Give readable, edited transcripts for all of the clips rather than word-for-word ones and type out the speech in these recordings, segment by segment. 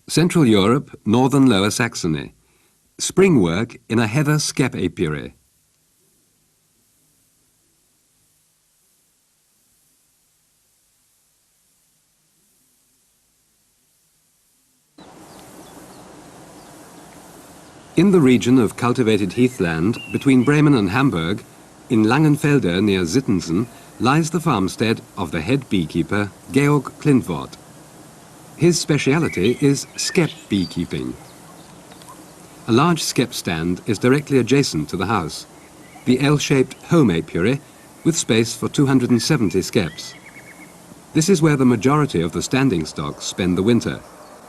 Central Europe, northern Lower Saxony. Spring work in a heather skep apiary. In the region of cultivated heathland between Bremen and Hamburg, in Langenfelde near Sittensen, lies the farmstead of the head beekeeper Georg Klintwort. His speciality is skep beekeeping. A large skep stand is directly adjacent to the house, the L-shaped home apiary with space for 270 skeps. This is where the majority of the standing stocks spend the winter.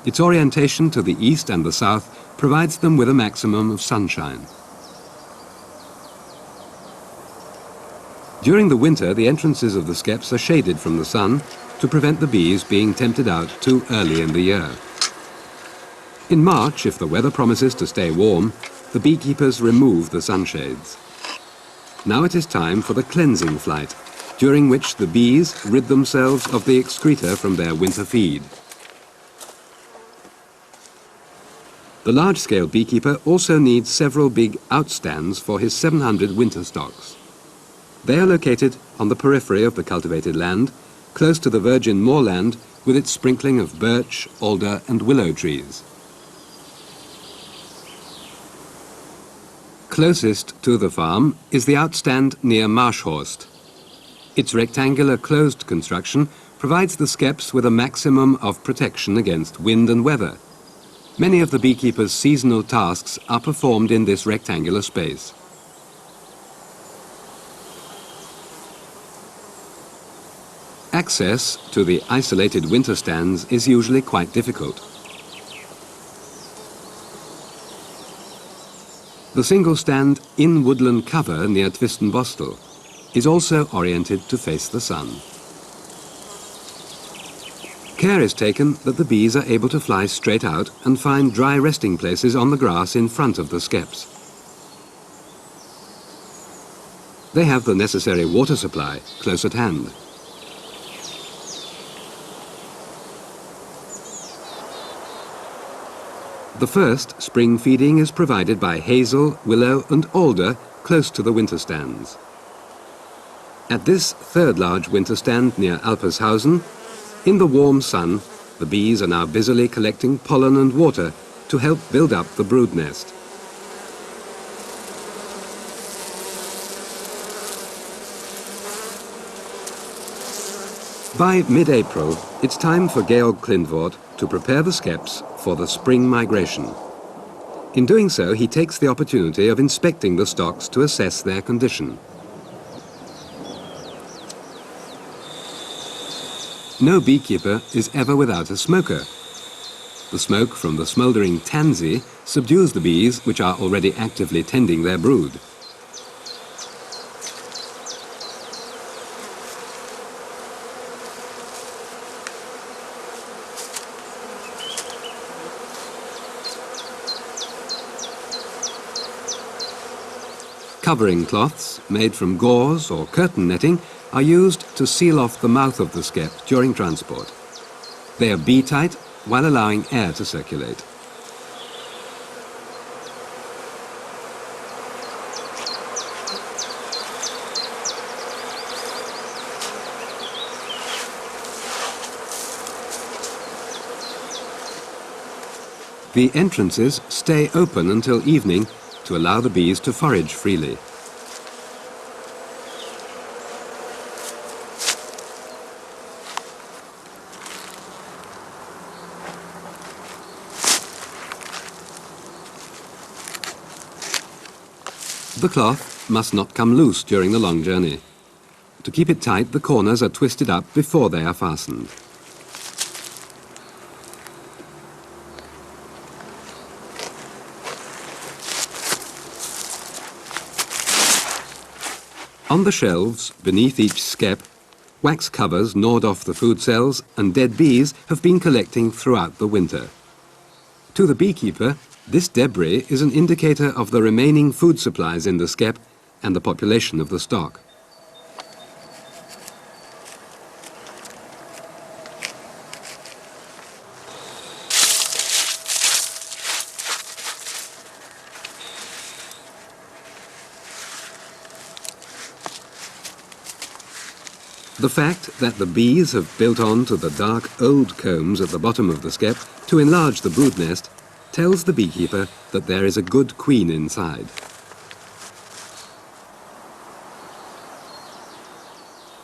Its orientation to the east and the south provides them with a maximum of sunshine. During the winter, the entrances of the skeps are shaded from the sun to prevent the bees being tempted out too early in the year. In March, if the weather promises to stay warm, the beekeepers remove the sunshades. Now it is time for the cleansing flight, during which the bees rid themselves of the excreta from their winter feed. The large-scale beekeeper also needs several big outstands for his 700 winter stocks. They are located on the periphery of the cultivated land, close to the virgin moorland with its sprinkling of birch, alder and willow trees. Closest to the farm is the outstand near Marschhorst. Its rectangular closed construction provides the skeps with a maximum of protection against wind and weather. Many of the beekeepers' seasonal tasks are performed in this rectangular space. Access to the isolated winter stands is usually quite difficult. The single stand in woodland cover near Twistenbostel is also oriented to face the sun. Care is taken that the bees are able to fly straight out and find dry resting places on the grass in front of the skeps. They have the necessary water supply close at hand. The first spring feeding is provided by hazel, willow and alder close to the winter stands. At this third large winter stand near Alpershausen, in the warm sun, the bees are now busily collecting pollen and water to help build up the brood nest. By mid-April, it's time for Georg Klintwort to prepare the skeps for the spring migration. In doing so, he takes the opportunity of inspecting the stocks to assess their condition. No beekeeper is ever without a smoker. The smoke from the smouldering tansy subdues the bees which are already actively tending their brood. Covering cloths made from gauze or curtain netting are used to seal off the mouth of the skep during transport. They are bee-tight while allowing air to circulate. The entrances stay open until evening to allow the bees to forage freely. The cloth must not come loose during the long journey. To keep it tight, the corners are twisted up before they are fastened. On the shelves, beneath each skep, wax covers gnawed off the food cells and dead bees have been collecting throughout the winter. To the beekeeper, this debris is an indicator of the remaining food supplies in the skep and the population of the stock. The fact that the bees have built on to the dark old combs at the bottom of the skep to enlarge the brood nest tells the beekeeper that there is a good queen inside.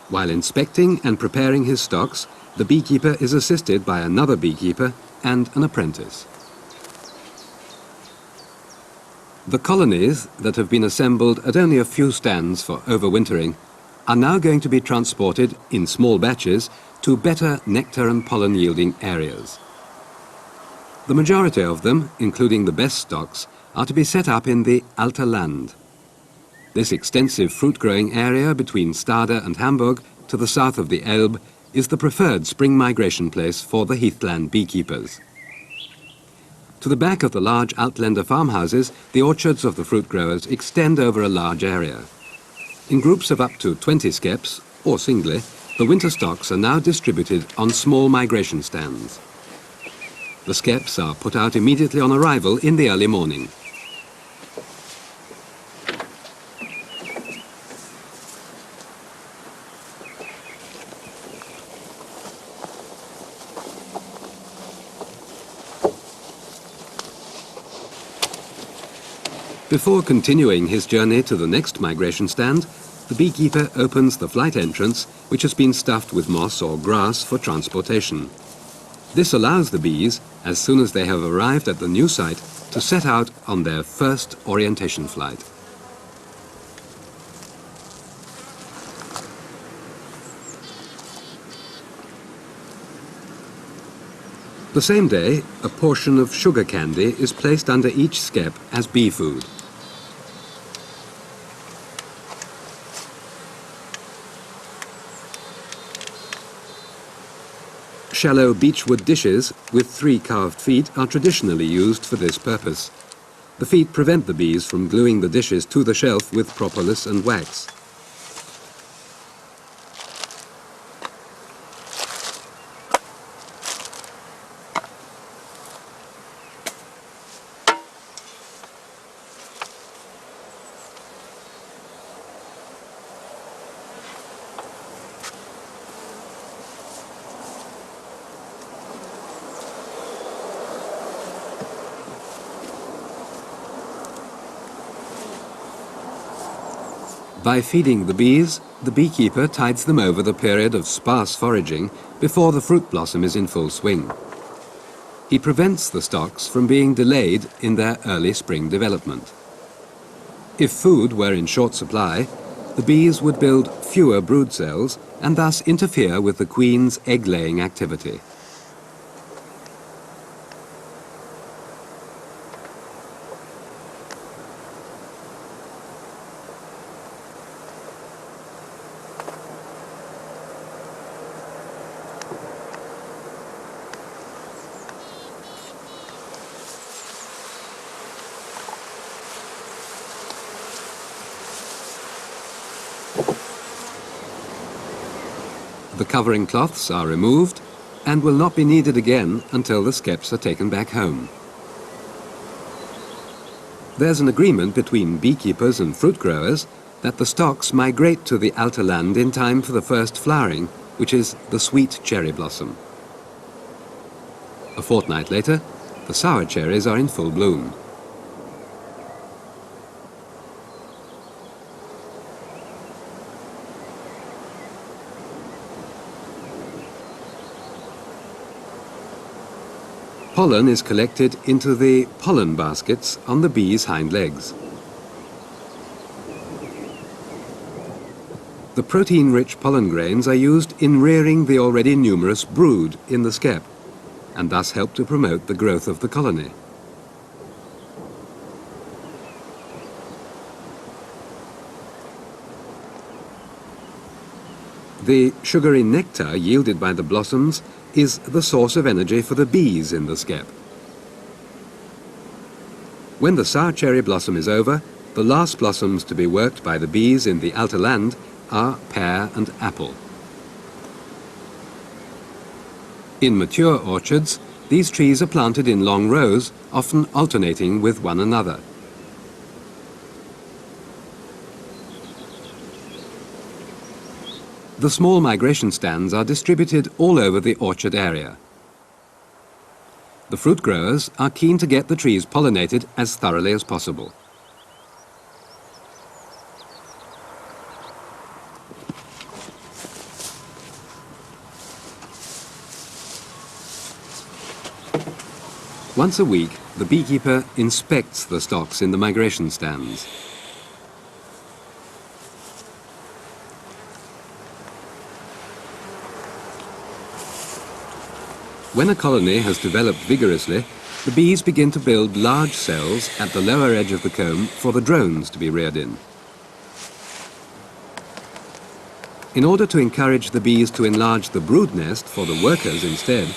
While inspecting and preparing his stocks, the beekeeper is assisted by another beekeeper and an apprentice. The colonies that have been assembled at only a few stands for overwintering are now going to be transported in small batches to better nectar and pollen yielding areas. The majority of them, including the best stocks, are to be set up in the Alter Land. This extensive fruit-growing area between Stade and Hamburg to the south of the Elbe is the preferred spring migration place for the heathland beekeepers. To the back of the large Altländer farmhouses, the orchards of the fruit growers extend over a large area. In groups of up to 20 skeps, or singly, the winter stocks are now distributed on small migration stands. The skeps are put out immediately on arrival in the early morning. Before continuing his journey to the next migration stand, the beekeeper opens the flight entrance, which has been stuffed with moss or grass for transportation. This allows the bees, as soon as they have arrived at the new site, to set out on their first orientation flight. The same day, a portion of sugar candy is placed under each skep as bee food. Shallow beechwood dishes with 3 carved feet are traditionally used for this purpose. The feet prevent the bees from gluing the dishes to the shelf with propolis and wax. By feeding the bees, the beekeeper tides them over the period of sparse foraging before the fruit blossom is in full swing. He prevents the stocks from being delayed in their early spring development. If food were in short supply, the bees would build fewer brood cells and thus interfere with the queen's egg-laying activity. The covering cloths are removed and will not be needed again until the skeps are taken back home. There's an agreement between beekeepers and fruit growers that the stocks migrate to the Alter Land in time for the first flowering, which is the sweet cherry blossom. A fortnight later, the sour cherries are in full bloom. Pollen is collected into the pollen baskets on the bees' hind legs. The protein-rich pollen grains are used in rearing the already numerous brood in the skep, and thus help to promote the growth of the colony. The sugary nectar yielded by the blossoms is the source of energy for the bees in the skep. When the sour cherry blossom is over, the last blossoms to be worked by the bees in the Alter Land are pear and apple. In mature orchards, these trees are planted in long rows, often alternating with one another. The small migration stands are distributed all over the orchard area. The fruit growers are keen to get the trees pollinated as thoroughly as possible. Once a week, the beekeeper inspects the stocks in the migration stands. When a colony has developed vigorously, the bees begin to build large cells at the lower edge of the comb for the drones to be reared in. In order to encourage the bees to enlarge the brood nest for the workers instead,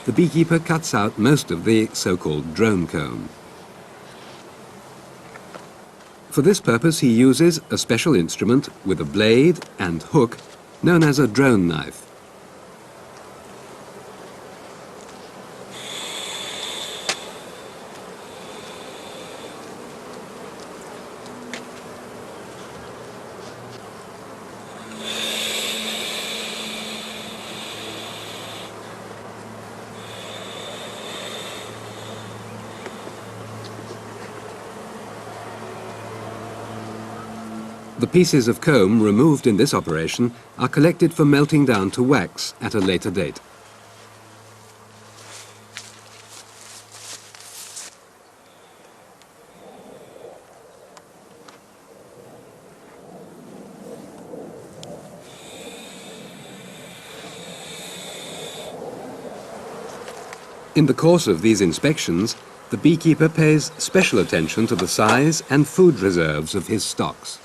the beekeeper cuts out most of the so-called drone comb. For this purpose, he uses a special instrument with a blade and hook known as a drone knife. The pieces of comb removed in this operation are collected for melting down to wax at a later date. In the course of these inspections, the beekeeper pays special attention to the size and food reserves of his stocks.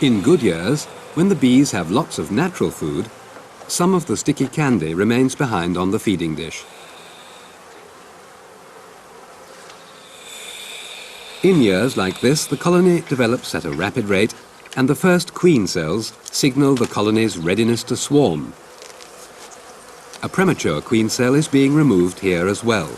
In good years, when the bees have lots of natural food, some of the sticky candy remains behind on the feeding dish. In years like this, the colony develops at a rapid rate, and the first queen cells signal the colony's readiness to swarm. A premature queen cell is being removed here as well.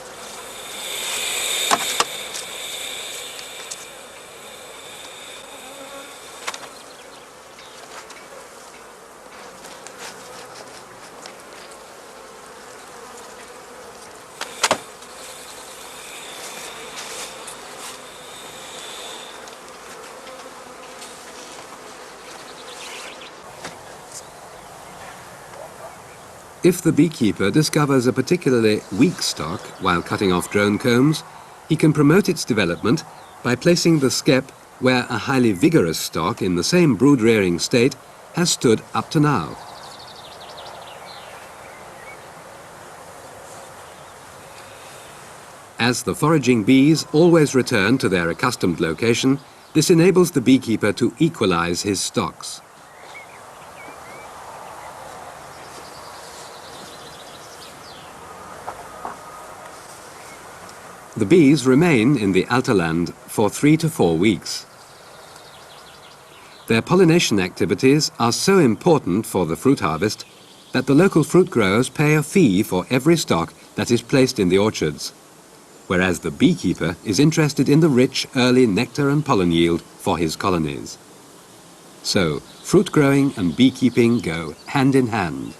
If the beekeeper discovers a particularly weak stock while cutting off drone combs, he can promote its development by placing the skep where a highly vigorous stock in the same brood-rearing state has stood up to now. As the foraging bees always return to their accustomed location, this enables the beekeeper to equalize his stocks. The bees remain in the Alterland for 3 to 4 weeks. Their pollination activities are so important for the fruit harvest that the local fruit growers pay a fee for every stock that is placed in the orchards, whereas the beekeeper is interested in the rich early nectar and pollen yield for his colonies. So, fruit growing and beekeeping go hand in hand.